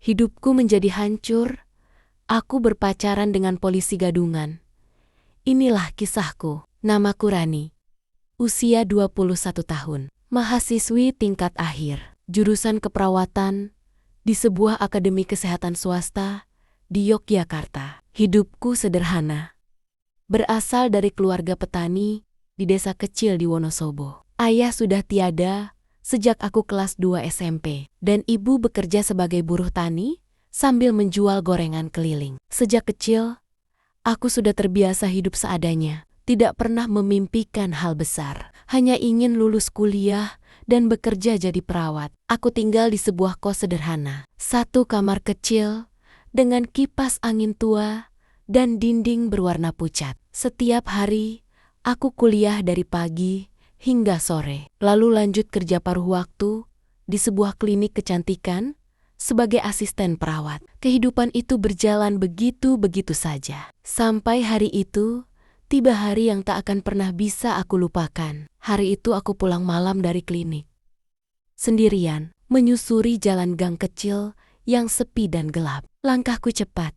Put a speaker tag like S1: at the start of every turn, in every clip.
S1: Hidupku menjadi hancur. Aku berpacaran dengan polisi gadungan. Inilah kisahku. Namaku Rani. Usia 21 tahun. Mahasiswi tingkat akhir. Jurusan keperawatan di sebuah akademi kesehatan swasta di Yogyakarta. Hidupku sederhana. Berasal dari keluarga petani di desa kecil di Wonosobo. Ayah sudah tiada sejak aku kelas 2 SMP, dan ibu bekerja sebagai buruh tani sambil menjual gorengan keliling. Sejak kecil, aku sudah terbiasa hidup seadanya, tidak pernah memimpikan hal besar, hanya ingin lulus kuliah dan bekerja jadi perawat. Aku tinggal di sebuah kos sederhana, satu kamar kecil dengan kipas angin tua dan dinding berwarna pucat. Setiap hari, aku kuliah dari pagi hingga sore, lalu lanjut kerja paruh waktu di sebuah klinik kecantikan sebagai asisten perawat. Kehidupan itu berjalan begitu-begitu saja. Sampai hari itu, tiba hari yang tak akan pernah bisa aku lupakan. Hari itu aku pulang malam dari klinik. Sendirian, menyusuri jalan gang kecil yang sepi dan gelap. Langkahku cepat,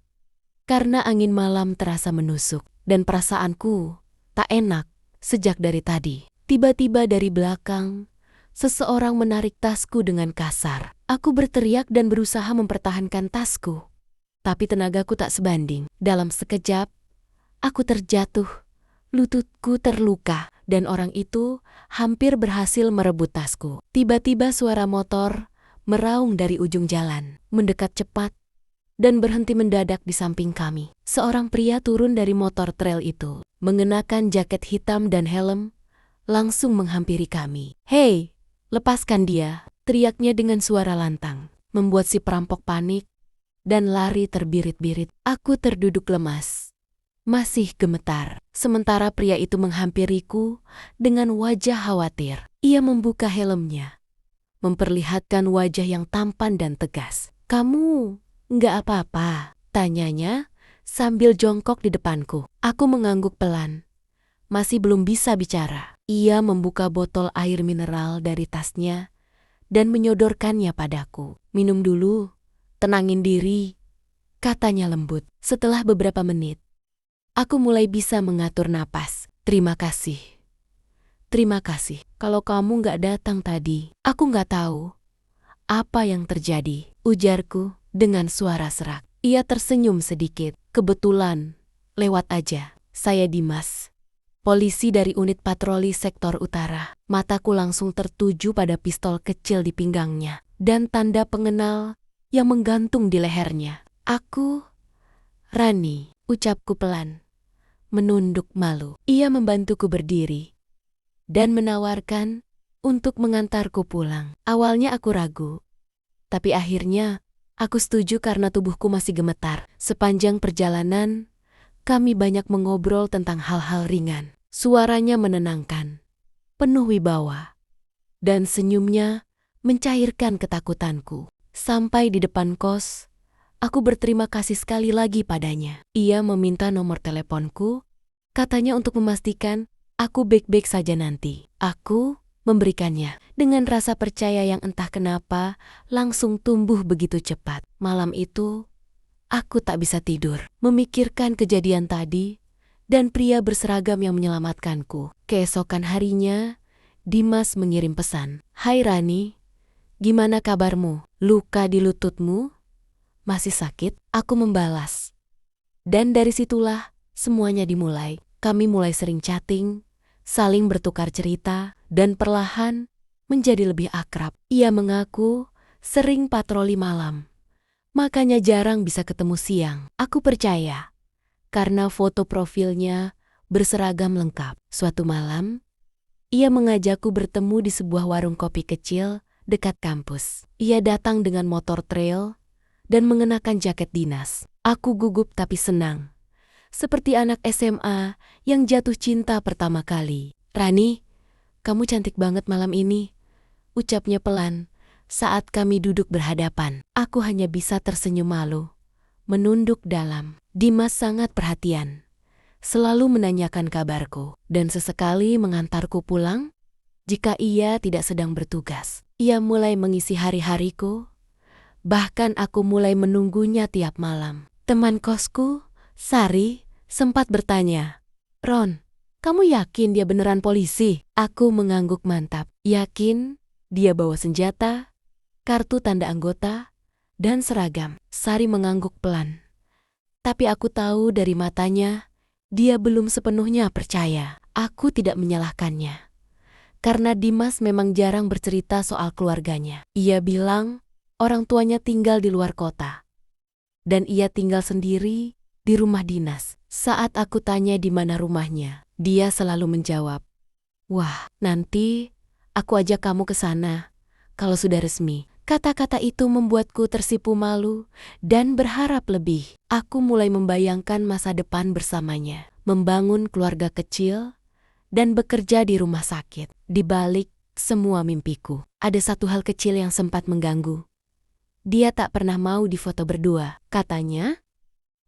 S1: karena angin malam terasa menusuk, dan perasaanku tak enak sejak dari tadi. Tiba-tiba dari belakang, seseorang menarik tasku dengan kasar. Aku berteriak dan berusaha mempertahankan tasku. Tapi tenagaku tak sebanding. Dalam sekejap, aku terjatuh. Lututku terluka dan orang itu hampir berhasil merebut tasku. Tiba-tiba suara motor meraung dari ujung jalan, mendekat cepat dan berhenti mendadak di samping kami. Seorang pria turun dari motor trail itu, mengenakan jaket hitam dan helm, langsung menghampiri kami. "Hei, lepaskan dia!" teriaknya dengan suara lantang, membuat si perampok panik dan lari terbirit-birit. Aku terduduk lemas, masih gemetar, sementara pria itu menghampiriku dengan wajah khawatir. Ia membuka helmnya, memperlihatkan wajah yang tampan dan tegas. "Kamu nggak apa-apa?" tanyanya sambil jongkok di depanku. Aku mengangguk pelan, masih belum bisa bicara. Ia membuka botol air mineral dari tasnya dan menyodorkannya padaku. "Minum dulu, tenangin diri," katanya lembut. Setelah beberapa menit, aku mulai bisa mengatur napas. "Terima kasih. Terima kasih. Kalau kamu nggak datang tadi, aku nggak tahu apa yang terjadi," ujarku dengan suara serak. Ia tersenyum sedikit. "Kebetulan, lewat aja. Saya Dimas, polisi dari unit patroli sektor utara." Mataku langsung tertuju pada pistol kecil di pinggangnya dan tanda pengenal yang menggantung di lehernya. "Aku, Rani," ucapku pelan, menunduk malu. Ia membantuku berdiri dan menawarkan untuk mengantarku pulang. Awalnya aku ragu, tapi akhirnya aku setuju karena tubuhku masih gemetar. Sepanjang perjalanan, kami banyak mengobrol tentang hal-hal ringan. Suaranya menenangkan, penuh wibawa, dan senyumnya mencairkan ketakutanku. Sampai di depan kos, aku berterima kasih sekali lagi padanya. Ia meminta nomor teleponku, katanya untuk memastikan aku baik-baik saja nanti. Aku memberikannya dengan rasa percaya yang entah kenapa langsung tumbuh begitu cepat. Malam itu, aku tak bisa tidur, memikirkan kejadian tadi dan pria berseragam yang menyelamatkanku. Keesokan harinya, Dimas mengirim pesan. "Hai Rani, gimana kabarmu? Luka di lututmu masih sakit?" Aku membalas. Dan dari situlah semuanya dimulai. Kami mulai sering chatting, saling bertukar cerita, dan perlahan menjadi lebih akrab. Ia mengaku sering patroli malam, makanya jarang bisa ketemu siang. Aku percaya, karena foto profilnya berseragam lengkap. Suatu malam, ia mengajakku bertemu di sebuah warung kopi kecil dekat kampus. Ia datang dengan motor trail dan mengenakan jaket dinas. Aku gugup tapi senang, seperti anak SMA yang jatuh cinta pertama kali. "Rani, kamu cantik banget malam ini," ucapnya pelan saat kami duduk berhadapan. Aku hanya bisa tersenyum malu, menunduk dalam. Dimas sangat perhatian, selalu menanyakan kabarku, dan sesekali mengantarku pulang jika ia tidak sedang bertugas. Ia mulai mengisi hari-hariku, Bahkan aku mulai menunggunya tiap malam. Teman kosku, Sari, sempat bertanya, "Ron, kamu yakin dia beneran polisi?" Aku mengangguk mantap. Yakin, dia bawa senjata, kartu tanda anggota, dan seragam. Sari mengangguk pelan. Tapi aku tahu dari matanya, dia belum sepenuhnya percaya. Aku tidak menyalahkannya. Karena Dimas memang jarang bercerita soal keluarganya. Ia bilang, orang tuanya tinggal di luar kota. Dan ia tinggal sendiri di rumah dinas. Saat aku tanya di mana rumahnya, dia selalu menjawab, "Wah, nanti aku ajak kamu ke sana kalau sudah resmi." Kata-kata itu membuatku tersipu malu dan berharap lebih. Aku mulai membayangkan masa depan bersamanya, membangun keluarga kecil, dan bekerja di rumah sakit. Di balik semua mimpiku, ada satu hal kecil yang sempat mengganggu. Dia tak pernah mau difoto berdua. Katanya,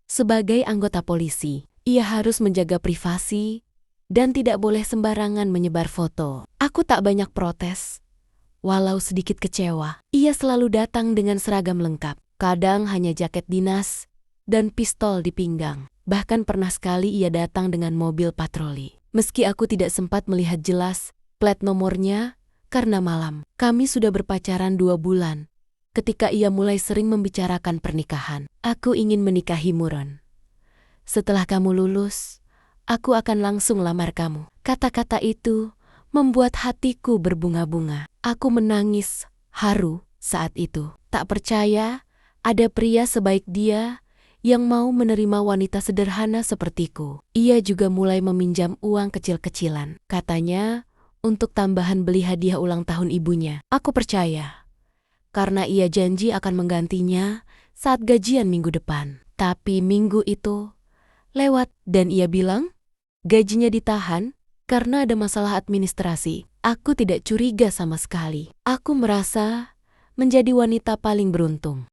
S1: sebagai anggota polisi, ia harus menjaga privasi dan tidak boleh sembarangan menyebar foto. Aku tak banyak protes. Walau sedikit kecewa, ia selalu datang dengan seragam lengkap. Kadang hanya jaket dinas dan pistol di pinggang. Bahkan pernah sekali ia datang dengan mobil patroli. Meski aku tidak sempat melihat jelas plat nomornya karena malam. Kami sudah berpacaran 2 bulan. Ketika ia mulai sering membicarakan pernikahan. "Aku ingin menikahimu, Ron. Setelah kamu lulus, aku akan langsung lamar kamu." Kata-kata itu membuat hatiku berbunga-bunga. Aku menangis haru saat itu. Tak percaya ada pria sebaik dia yang mau menerima wanita sederhana sepertiku. Ia juga mulai meminjam uang kecil-kecilan. Katanya untuk tambahan beli hadiah ulang tahun ibunya. Aku percaya, karena ia janji akan menggantinya saat gajian minggu depan. Tapi minggu itu lewat dan ia bilang gajinya ditahan karena ada masalah administrasi. Aku tidak curiga sama sekali. Aku merasa menjadi wanita paling beruntung.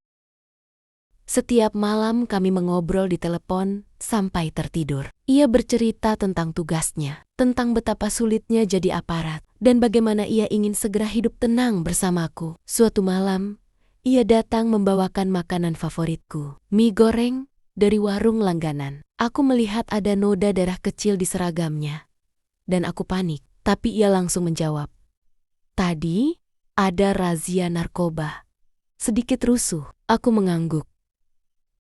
S1: Setiap malam kami mengobrol di telepon sampai tertidur. Ia bercerita tentang tugasnya, tentang betapa sulitnya jadi aparat, dan bagaimana ia ingin segera hidup tenang bersamaku. Suatu malam, ia datang membawakan makanan favoritku, mie goreng dari warung langganan. Aku melihat ada noda darah kecil di seragamnya, dan aku panik. Tapi ia langsung menjawab, "Tadi ada razia narkoba." Sedikit rusuh, aku mengangguk.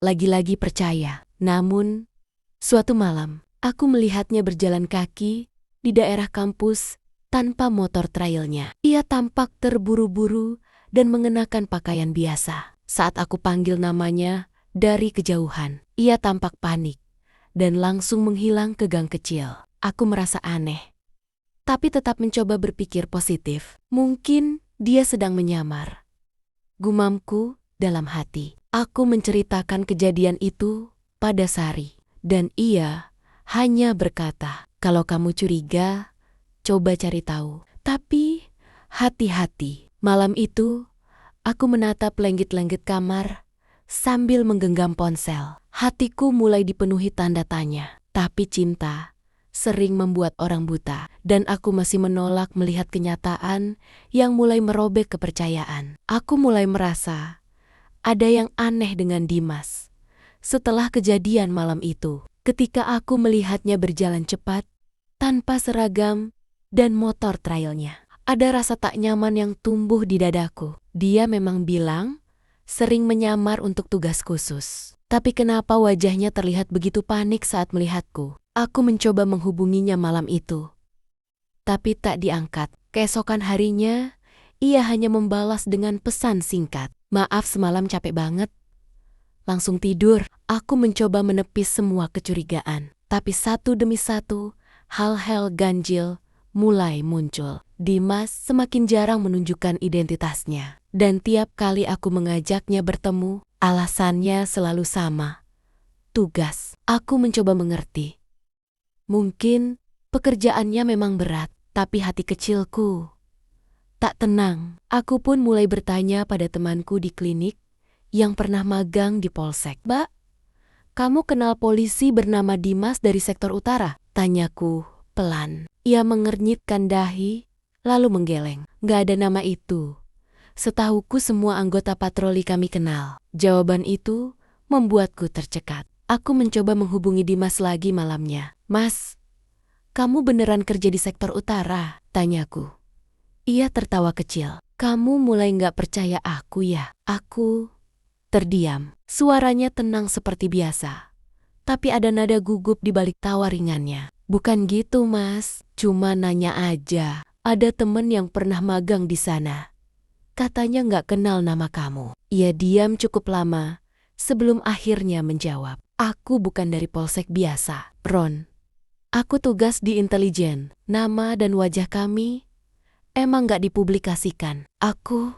S1: Lagi-lagi percaya. Namun, suatu malam, aku melihatnya berjalan kaki di daerah kampus tanpa motor trailnya. Ia tampak terburu-buru dan mengenakan pakaian biasa. Saat aku panggil namanya dari kejauhan, ia tampak panik dan langsung menghilang ke gang kecil. Aku merasa aneh, tapi tetap mencoba berpikir positif. Mungkin dia sedang menyamar. Gumamku dalam hati. Aku menceritakan kejadian itu pada Sari, dan ia hanya berkata, "Kalau kamu curiga, coba cari tahu. Tapi hati-hati." Malam itu, aku menatap lenggit-lenggit kamar sambil menggenggam ponsel. Hatiku mulai dipenuhi tanda tanya. Tapi cinta sering membuat orang buta, dan aku masih menolak melihat kenyataan yang mulai merobek kepercayaan. Aku mulai merasa ada yang aneh dengan Dimas. Setelah kejadian malam itu, ketika aku melihatnya berjalan cepat, tanpa seragam dan motor trailnya, ada rasa tak nyaman yang tumbuh di dadaku. Dia memang bilang sering menyamar untuk tugas khusus. Tapi kenapa wajahnya terlihat begitu panik saat melihatku? Aku mencoba menghubunginya malam itu, tapi tak diangkat. Keesokan harinya, ia hanya membalas dengan pesan singkat, "Maaf semalam capek banget. Langsung tidur." Aku mencoba menepis semua kecurigaan. Tapi satu demi satu, hal-hal ganjil mulai muncul. Dimas semakin jarang menunjukkan identitasnya. Dan tiap kali aku mengajaknya bertemu, alasannya selalu sama. Tugas. Aku mencoba mengerti. Mungkin pekerjaannya memang berat, tapi hati kecilku tak tenang. Aku pun mulai bertanya pada temanku di klinik yang pernah magang di Polsek. "Mbak, kamu kenal polisi bernama Dimas dari sektor utara?" Tanyaku pelan. Ia mengernyitkan dahi, lalu menggeleng. "Gak ada nama itu. Setahuku semua anggota patroli kami kenal. Jawaban itu membuatku tercekat. Aku mencoba menghubungi Dimas lagi malamnya. Mas, kamu beneran kerja di sektor utara? Tanyaku. Ia tertawa kecil. Kamu mulai nggak percaya aku ya? Aku terdiam. Suaranya tenang seperti biasa. Tapi ada nada gugup di balik tawa ringannya. Bukan gitu, Mas. Cuma nanya aja. Ada temen yang pernah magang di sana. Katanya nggak kenal nama kamu. Ia diam cukup lama sebelum akhirnya menjawab. Aku bukan dari polsek biasa, Ron. Aku tugas di intelijen. Nama dan wajah kami emang nggak dipublikasikan. Aku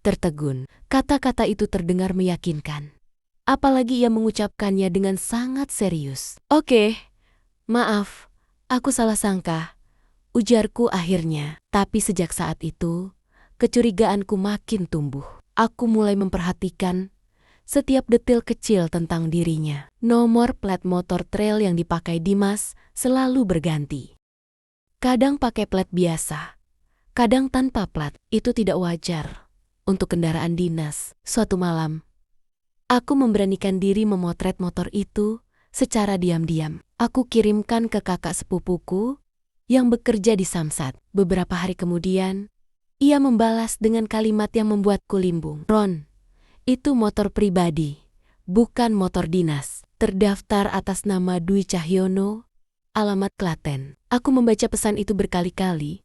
S1: tertegun. Kata-kata itu terdengar meyakinkan. Apalagi ia mengucapkannya dengan sangat serius. Oke, maaf, aku salah sangka. Ujarku akhirnya. Tapi sejak saat itu, kecurigaanku makin tumbuh. Aku mulai memperhatikan setiap detil kecil tentang dirinya. Nomor plat motor trail yang dipakai Dimas selalu berganti. Kadang pakai plat biasa, kadang tanpa plat. Itu tidak wajar untuk kendaraan dinas. Suatu malam, aku memberanikan diri memotret motor itu secara diam-diam. Aku kirimkan ke kakak sepupuku yang bekerja di Samsat. Beberapa hari kemudian, ia membalas dengan kalimat yang membuatku limbung. Ron, itu motor pribadi, bukan motor dinas. Terdaftar atas nama Dwi Cahyono, alamat Klaten. Aku membaca pesan itu berkali-kali,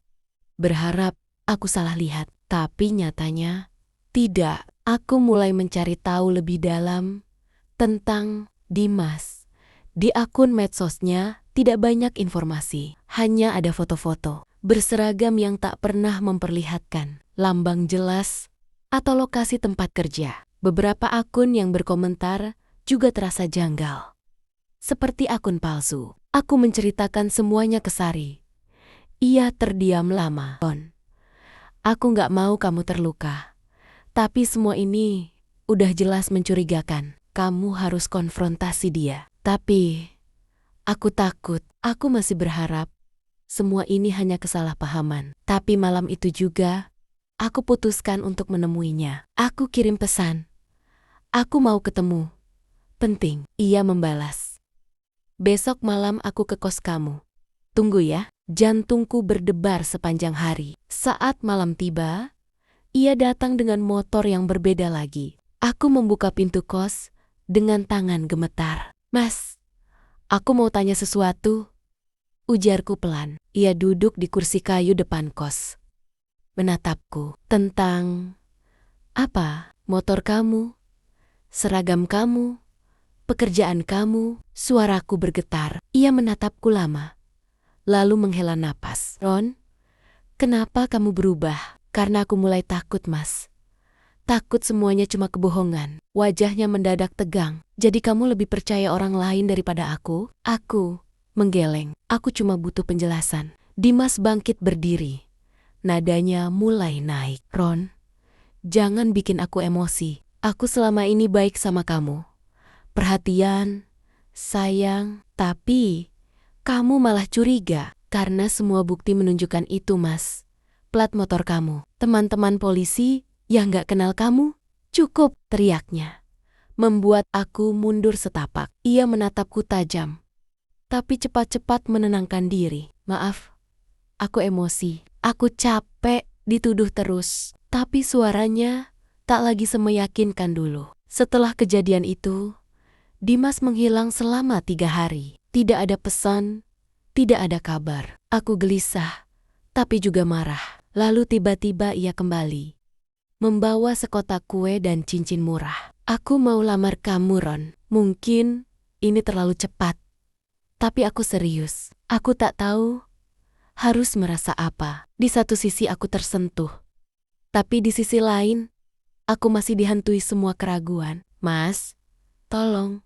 S1: berharap aku salah lihat. Tapi nyatanya, tidak. Aku mulai mencari tahu lebih dalam tentang Dimas. Di akun medsosnya tidak banyak informasi, hanya ada foto-foto berseragam yang tak pernah memperlihatkan lambang jelas atau lokasi tempat kerja. Beberapa akun yang berkomentar juga terasa janggal. Seperti akun palsu. Aku menceritakan semuanya ke Sari. Ia terdiam lama. Ron, aku nggak mau kamu terluka. Tapi semua ini udah jelas mencurigakan. Kamu harus konfrontasi dia. Tapi aku takut. Aku masih berharap semua ini hanya kesalahpahaman. Tapi malam itu juga, aku putuskan untuk menemuinya. Aku kirim pesan. Aku mau ketemu. Penting. Ia membalas. Besok malam aku ke kos kamu. Tunggu ya. Jantungku berdebar sepanjang hari. Saat malam tiba, ia datang dengan motor yang berbeda lagi. Aku membuka pintu kos dengan tangan gemetar. Mas, aku mau tanya sesuatu. Ujarku pelan. Ia duduk di kursi kayu depan kos. Menatapku. Tentang apa? Motor kamu? Seragam kamu, pekerjaan kamu. Suaraku bergetar. Ia menatapku lama, lalu menghela napas. Ron, kenapa kamu berubah? Karena aku mulai takut, Mas. Takut semuanya cuma kebohongan. Wajahnya mendadak tegang. Jadi kamu lebih percaya orang lain daripada aku? Aku menggeleng. Aku cuma butuh penjelasan. Dimas bangkit berdiri. Nadanya mulai naik. Ron, jangan bikin aku emosi. Aku selama ini baik sama kamu. Perhatian, sayang, tapi kamu malah curiga. Karena semua bukti menunjukkan itu, Mas. Plat motor kamu. Teman-teman polisi yang gak kenal kamu? Cukup, teriaknya. Membuat aku mundur setapak. Ia menatapku tajam. Tapi cepat-cepat menenangkan diri. Maaf, aku emosi. Aku capek dituduh terus. Tapi suaranya tak lagi semeyakinkan dulu. Setelah kejadian itu, Dimas menghilang selama 3 hari. Tidak ada pesan, tidak ada kabar. Aku gelisah, tapi juga marah. Lalu tiba-tiba ia kembali, membawa sekotak kue dan cincin murah. Aku mau lamar kamu, Ron. Mungkin ini terlalu cepat, tapi aku serius. Aku tak tahu harus merasa apa. Di satu sisi aku tersentuh, tapi di sisi lain, aku masih dihantui semua keraguan. Mas, tolong.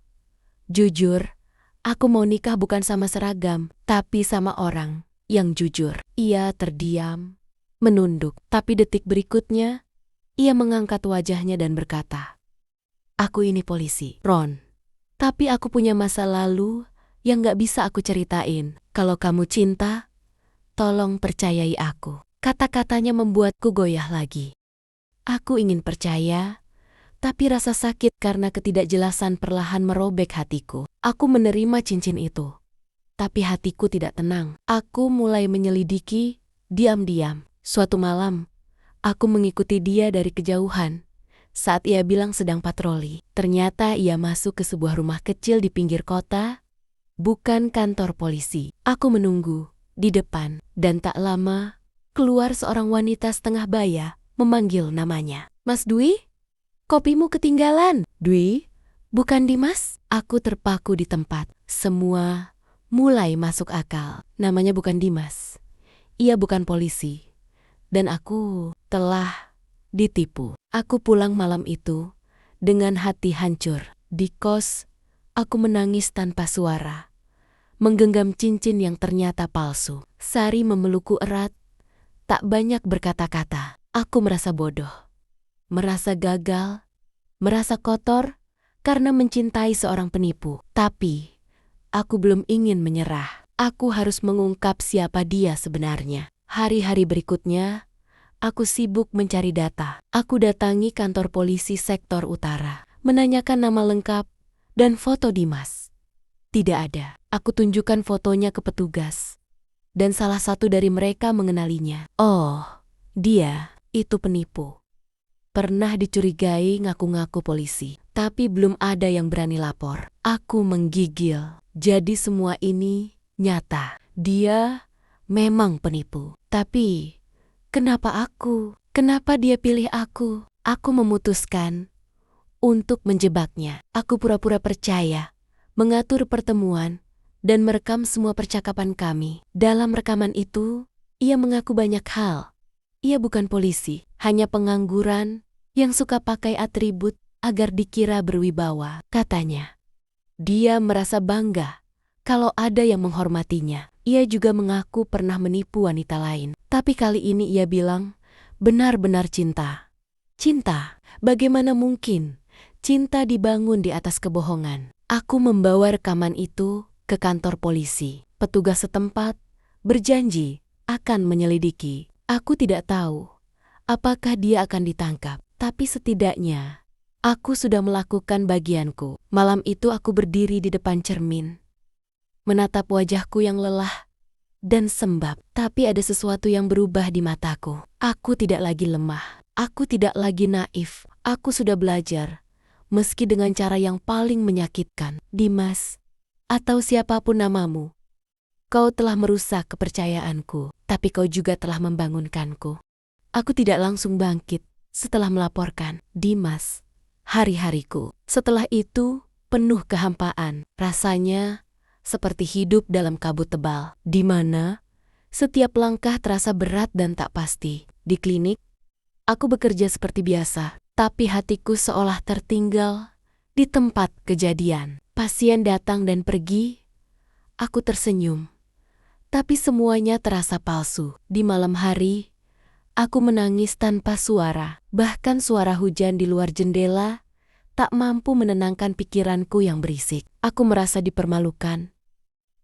S1: Jujur, aku mau nikah bukan sama seragam, tapi sama orang yang jujur. Ia terdiam, menunduk. Tapi detik berikutnya, ia mengangkat wajahnya dan berkata, aku ini polisi, Ron. Tapi aku punya masa lalu yang gak bisa aku ceritain. Kalau kamu cinta, tolong percayai aku. Kata-katanya membuatku goyah lagi. Aku ingin percaya, tapi rasa sakit karena ketidakjelasan perlahan merobek hatiku. Aku menerima cincin itu, tapi hatiku tidak tenang. Aku mulai menyelidiki, diam-diam. Suatu malam, aku mengikuti dia dari kejauhan. Saat ia bilang sedang patroli, ternyata ia masuk ke sebuah rumah kecil di pinggir kota, bukan kantor polisi. Aku menunggu di depan, dan tak lama, keluar seorang wanita setengah baya, memanggil namanya. Mas Dwi? Kopimu ketinggalan. Dwi? Bukan Dimas? Aku terpaku di tempat. Semua mulai masuk akal. Namanya bukan Dimas. Ia bukan polisi. Dan aku telah ditipu. Aku pulang malam itu dengan hati hancur. Di kos, aku menangis tanpa suara, menggenggam cincin yang ternyata palsu. Sari memelukku erat, tak banyak berkata-kata. Aku merasa bodoh, merasa gagal, merasa kotor karena mencintai seorang penipu. Tapi aku belum ingin menyerah. Aku harus mengungkap siapa dia sebenarnya. Hari-hari berikutnya, aku sibuk mencari data. Aku datangi kantor polisi sektor utara, menanyakan nama lengkap dan foto Dimas. Tidak ada. Aku tunjukkan fotonya ke petugas, dan salah satu dari mereka mengenalinya. Oh, dia itu penipu. Pernah dicurigai ngaku-ngaku polisi, tapi belum ada yang berani lapor. Aku menggigil. Jadi semua ini nyata. Dia memang penipu. Tapi kenapa aku? Kenapa dia pilih aku? Aku memutuskan untuk menjebaknya. Aku pura-pura percaya, mengatur pertemuan, dan merekam semua percakapan kami. Dalam rekaman itu, ia mengaku banyak hal. Ia bukan polisi, hanya pengangguran yang suka pakai atribut agar dikira berwibawa. Katanya, dia merasa bangga kalau ada yang menghormatinya. Ia juga mengaku pernah menipu wanita lain. Tapi kali ini ia bilang, benar-benar cinta. Cinta? Bagaimana mungkin cinta dibangun di atas kebohongan? Aku membawa rekaman itu ke kantor polisi. Petugas setempat berjanji akan menyelidiki. Aku tidak tahu apakah dia akan ditangkap, tapi setidaknya aku sudah melakukan bagianku. Malam itu aku berdiri di depan cermin, menatap wajahku yang lelah dan sembab. Tapi ada sesuatu yang berubah di mataku. Aku tidak lagi lemah. Aku tidak lagi naif. Aku sudah belajar, meski dengan cara yang paling menyakitkan. Dimas, atau siapapun namamu, kau telah merusak kepercayaanku, tapi kau juga telah membangunkanku. Aku tidak langsung bangkit setelah melaporkan Dimas, hari-hariku. Setelah itu, penuh kehampaan. Rasanya seperti hidup dalam kabut tebal, di mana setiap langkah terasa berat dan tak pasti. Di klinik, aku bekerja seperti biasa, tapi hatiku seolah tertinggal di tempat kejadian. Pasien datang dan pergi, aku tersenyum, tapi semuanya terasa palsu. Di malam hari, aku menangis tanpa suara. Bahkan suara hujan di luar jendela tak mampu menenangkan pikiranku yang berisik. Aku merasa dipermalukan,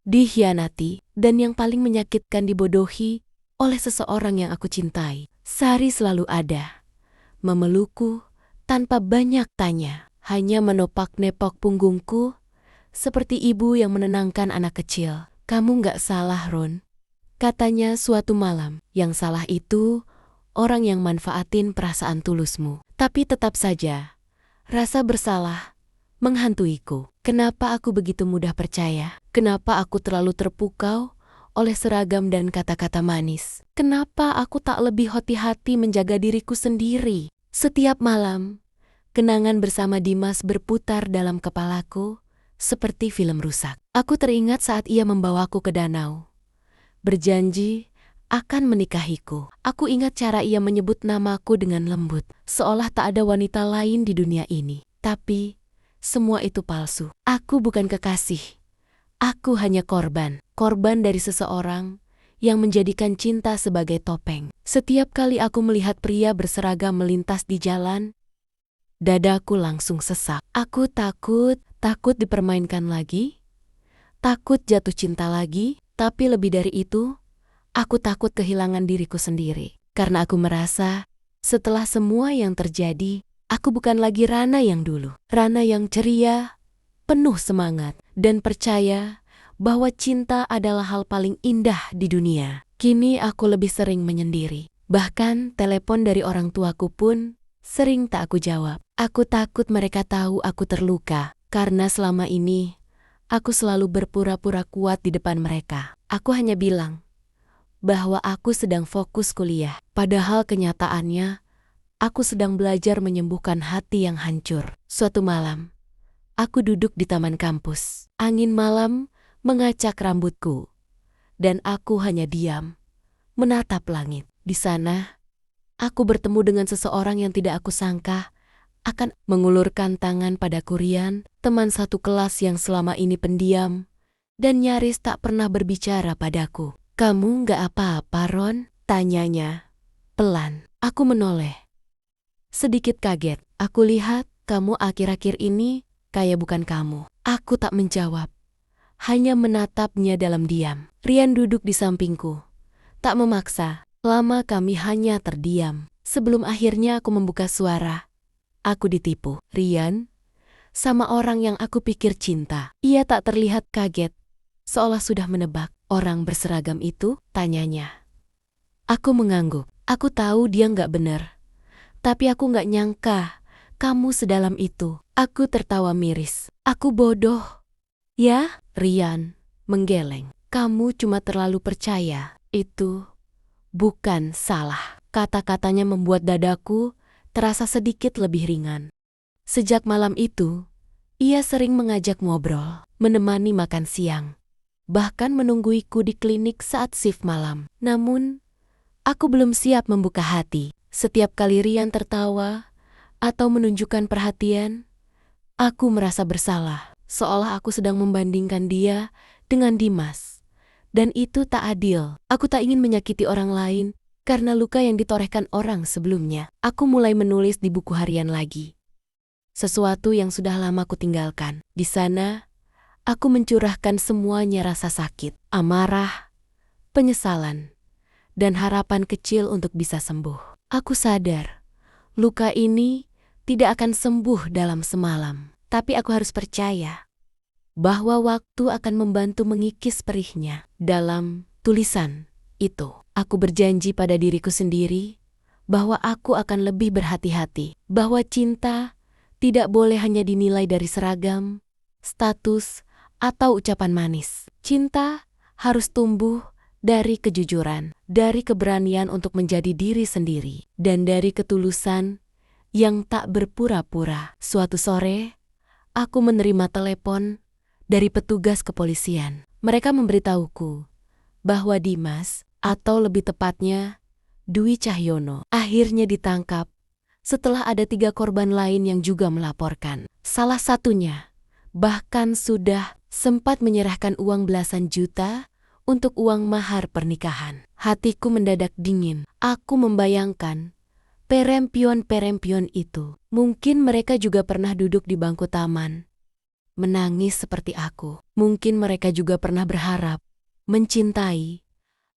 S1: dikhianati, dan yang paling menyakitkan dibodohi oleh seseorang yang aku cintai. Sari selalu ada, memelukku tanpa banyak tanya, hanya menopak-nepok punggungku seperti ibu yang menenangkan anak kecil. Kamu nggak salah, Ron, katanya suatu malam. Yang salah itu orang yang manfaatin perasaan tulusmu. Tapi tetap saja, rasa bersalah menghantuiku. Kenapa aku begitu mudah percaya? Kenapa aku terlalu terpukau oleh seragam dan kata-kata manis? Kenapa aku tak lebih hati-hati menjaga diriku sendiri? Setiap malam, kenangan bersama Dimas berputar dalam kepalaku seperti film rusak. Aku teringat saat ia membawaku ke danau, berjanji akan menikahiku. Aku ingat cara ia menyebut namaku dengan lembut, seolah tak ada wanita lain di dunia ini. Tapi semua itu palsu. Aku bukan kekasih. Aku hanya korban. Korban dari seseorang yang menjadikan cinta sebagai topeng. Setiap kali aku melihat pria berseragam melintas di jalan, dadaku langsung sesak. Aku takut dipermainkan lagi, takut jatuh cinta lagi, tapi lebih dari itu, aku takut kehilangan diriku sendiri. Karena aku merasa Setelah semua yang terjadi, aku bukan lagi Rana yang dulu. Rana yang ceria, penuh semangat, dan percaya bahwa cinta adalah hal paling indah di dunia. Kini aku lebih sering menyendiri. Bahkan telepon dari orang tuaku pun sering tak aku jawab. Aku takut mereka tahu aku terluka, karena selama ini aku selalu berpura-pura kuat di depan mereka. Aku hanya bilang bahwa aku sedang fokus kuliah. Padahal kenyataannya, aku sedang belajar menyembuhkan hati yang hancur. Suatu malam, aku duduk di taman kampus. Angin malam mengacak rambutku, dan aku hanya diam, menatap langit. Di sana, aku bertemu dengan seseorang yang tidak aku sangka akan mengulurkan tangan padaku. Rian, teman satu kelas yang selama ini pendiam dan nyaris tak pernah berbicara padaku. "Kamu nggak apa-apa, Ron?" tanyanya pelan. Aku menoleh, sedikit kaget. "Aku lihat kamu akhir-akhir ini kayak bukan kamu." Aku tak menjawab, hanya menatapnya dalam diam. Rian duduk di sampingku, tak memaksa. Lama kami hanya terdiam. Sebelum akhirnya aku membuka suara, "Aku ditipu, Rian, sama orang yang aku pikir cinta." Ia tak terlihat kaget, seolah sudah menebak. "Orang berseragam itu?" tanyanya. Aku mengangguk. Aku tahu dia nggak benar, tapi aku nggak nyangka kamu sedalam itu. Aku tertawa miris. "Aku bodoh." "Ya?" Rian menggeleng. "Kamu cuma terlalu percaya. Itu bukan salah." Kata-katanya membuat dadaku terasa sedikit lebih ringan. Sejak malam itu, ia sering mengajak ngobrol, menemani makan siang, bahkan menungguiku di klinik saat shift malam. Namun, aku belum siap membuka hati. Setiap kali Rian tertawa atau menunjukkan perhatian, aku merasa bersalah, seolah aku sedang membandingkan dia dengan Dimas. Dan itu tak adil. Aku tak ingin menyakiti orang lain karena luka yang ditorehkan orang sebelumnya. Aku mulai menulis di buku harian lagi, sesuatu yang sudah lama ku tinggalkan. Di sana, aku mencurahkan semuanya: rasa sakit, amarah, penyesalan, dan harapan kecil untuk bisa sembuh. Aku sadar, luka ini tidak akan sembuh dalam semalam. Tapi aku harus percaya bahwa waktu akan membantu mengikis perihnya. Dalam tulisan itu, aku berjanji pada diriku sendiri bahwa aku akan lebih berhati-hati, bahwa cinta tidak boleh hanya dinilai dari seragam, status, atau ucapan manis. Cinta harus tumbuh dari kejujuran, dari keberanian untuk menjadi diri sendiri, dan dari ketulusan yang tak berpura-pura. Suatu sore, aku menerima telepon dari petugas kepolisian. Mereka memberitahuku bahwa Dimas, atau lebih tepatnya Dwi Cahyono, akhirnya ditangkap setelah ada 3 korban lain yang juga melaporkan. Salah satunya bahkan sudah sempat menyerahkan uang belasan juta untuk uang mahar pernikahan. Hatiku mendadak dingin. Aku membayangkan perempuan-perempuan itu. Mungkin mereka juga pernah duduk di bangku taman, menangis seperti aku. Mungkin mereka juga pernah berharap, mencintai,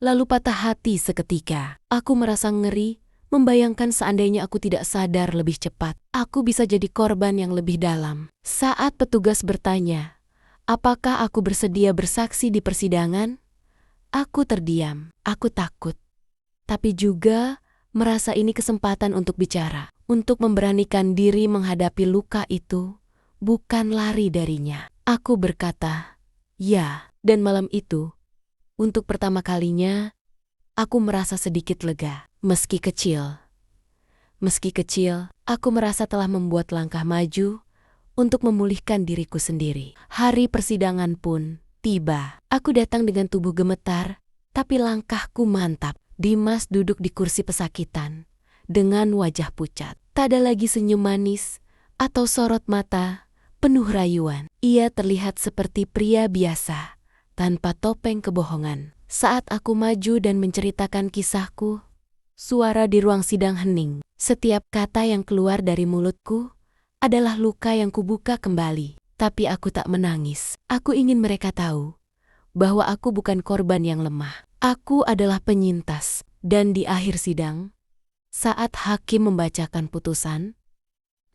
S1: lalu patah hati seketika. Aku merasa ngeri membayangkan seandainya aku tidak sadar lebih cepat, aku bisa jadi korban yang lebih dalam. Saat petugas bertanya, apakah aku bersedia bersaksi di persidangan? Aku terdiam. Aku takut, tapi juga merasa ini kesempatan untuk bicara, untuk memberanikan diri menghadapi luka itu, bukan lari darinya. Aku berkata, "Ya." Dan malam itu, untuk pertama kalinya, aku merasa sedikit lega. Meski kecil, aku merasa telah membuat langkah maju untuk memulihkan diriku sendiri. Hari persidangan pun tiba. Aku datang dengan tubuh gemetar, tapi langkahku mantap. Dimas duduk di kursi pesakitan, dengan wajah pucat. Tak ada lagi senyum manis atau sorot mata penuh rayuan. Ia terlihat seperti pria biasa, tanpa topeng kebohongan. Saat aku maju dan menceritakan kisahku, suara di ruang sidang hening. Setiap kata yang keluar dari mulutku adalah luka yang kubuka kembali. Tapi aku tak menangis. Aku ingin mereka tahu bahwa aku bukan korban yang lemah. Aku adalah penyintas. Dan di akhir sidang, Saat hakim membacakan putusan,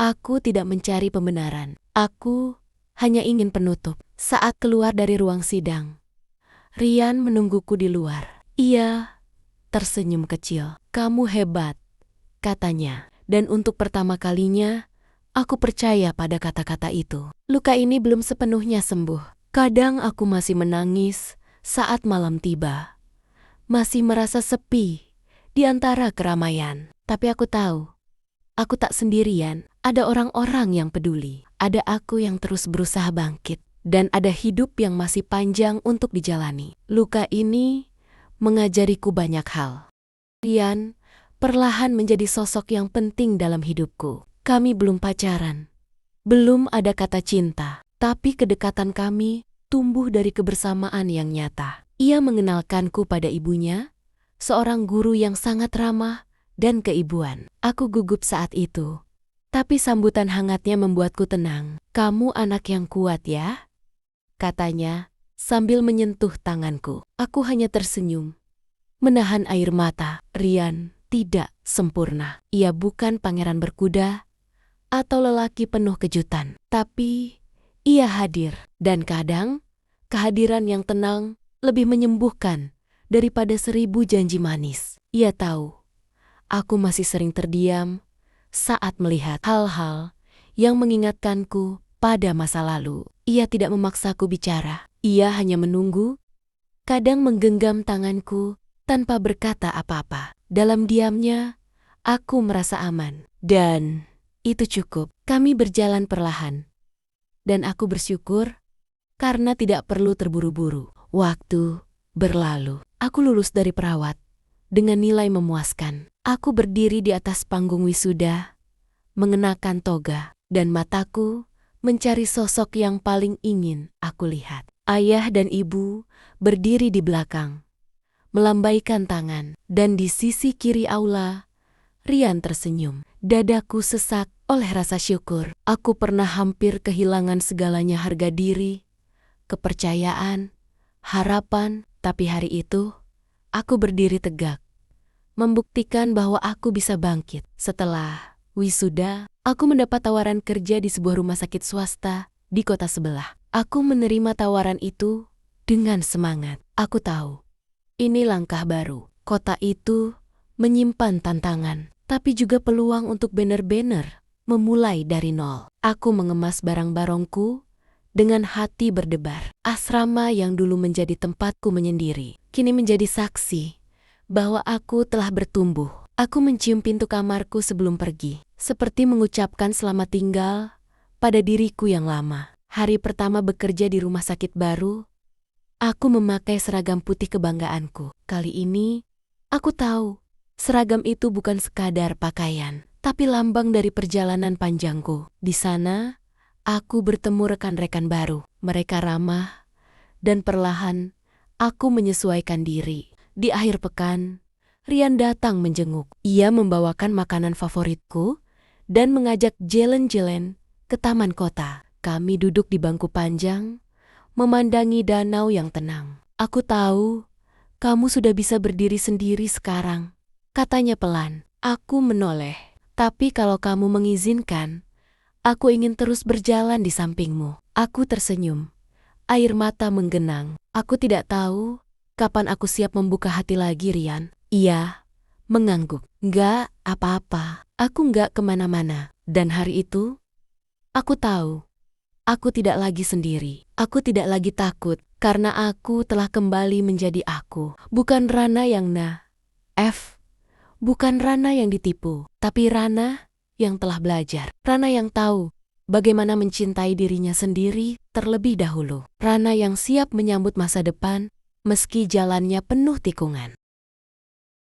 S1: aku tidak mencari pembenaran. Aku hanya ingin penutup. Saat keluar dari ruang sidang, Rian menungguku di luar. Ia tersenyum kecil. "Kamu hebat," katanya. Dan untuk pertama kalinya, aku percaya pada kata-kata itu. Luka ini belum sepenuhnya sembuh. Kadang aku masih menangis saat malam tiba. Masih merasa sepi di antara keramaian. Tapi aku tahu, aku tak sendirian. Ada orang-orang yang peduli. Ada aku yang terus berusaha bangkit. Dan ada hidup yang masih panjang untuk dijalani. Luka ini mengajariku banyak hal. Rian perlahan menjadi sosok yang penting dalam hidupku. Kami belum pacaran. Belum ada kata cinta. Tapi kedekatan kami tumbuh dari kebersamaan yang nyata. Ia mengenalkanku pada ibunya, seorang guru yang sangat ramah dan keibuan. Aku gugup saat itu. Tapi sambutan hangatnya membuatku tenang. "Kamu anak yang kuat ya," katanya sambil menyentuh tanganku. Aku hanya tersenyum, menahan air mata. Rian tidak sempurna. Ia bukan pangeran berkuda atau lelaki penuh kejutan. Tapi ia hadir. Dan kadang, kehadiran yang tenang lebih menyembuhkan daripada 1000 janji manis. Ia tahu, aku masih sering terdiam saat melihat hal-hal yang mengingatkanku pada masa lalu. Ia tidak memaksaku bicara. Ia hanya menunggu, kadang menggenggam tanganku tanpa berkata apa-apa. Dalam diamnya, aku merasa aman. Dan itu cukup. Kami berjalan perlahan. Dan aku bersyukur karena tidak perlu terburu-buru. Waktu berlalu. Aku lulus dari perawat dengan nilai memuaskan. Aku berdiri di atas panggung wisuda, mengenakan toga, dan mataku mencari sosok yang paling ingin aku lihat. Ayah dan ibu berdiri di belakang, melambaikan tangan, dan di sisi kiri aula, Rian tersenyum. Dadaku sesak oleh rasa syukur. Aku pernah hampir kehilangan segalanya, harga diri, kepercayaan, harapan, tapi hari itu aku berdiri tegak, membuktikan bahwa aku bisa bangkit. Setelah wisuda, aku mendapat tawaran kerja di sebuah rumah sakit swasta di kota sebelah. Aku menerima tawaran itu dengan semangat. Aku tahu, ini langkah baru. Kota itu menyimpan tantangan, tapi juga peluang untuk benar-benar memulai dari nol. Aku mengemas barang-barangku dengan hati berdebar. Asrama yang dulu menjadi tempatku menyendiri, kini menjadi saksi bahwa aku telah bertumbuh. Aku mencium pintu kamarku sebelum pergi, seperti mengucapkan selamat tinggal pada diriku yang lama. Hari pertama bekerja di rumah sakit baru, aku memakai seragam putih kebanggaanku. Kali ini, aku tahu seragam itu bukan sekadar pakaian, tapi lambang dari perjalanan panjangku. Di sana, aku bertemu rekan-rekan baru. Mereka ramah, dan perlahan aku menyesuaikan diri. Di akhir pekan, Rian datang menjenguk. Ia membawakan makanan favoritku dan mengajak jalan-jalan ke taman kota. Kami duduk di bangku panjang, memandangi danau yang tenang. "Aku tahu, kamu sudah bisa berdiri sendiri sekarang," katanya pelan. Aku menoleh. "Tapi kalau kamu mengizinkan, aku ingin terus berjalan di sampingmu." Aku tersenyum. Air mata menggenang. Aku tidak tahu kapan aku siap membuka hati lagi, Rian. Ia mengangguk. "Nggak apa-apa, aku nggak kemana-mana." Dan hari itu, aku tahu, aku tidak lagi sendiri. Aku tidak lagi takut, karena aku telah kembali menjadi aku. Bukan Rana yang bukan Rana yang ditipu, tapi Rana yang telah belajar. Rana yang tahu bagaimana mencintai dirinya sendiri terlebih dahulu. Rana yang siap menyambut masa depan meski jalannya penuh tikungan.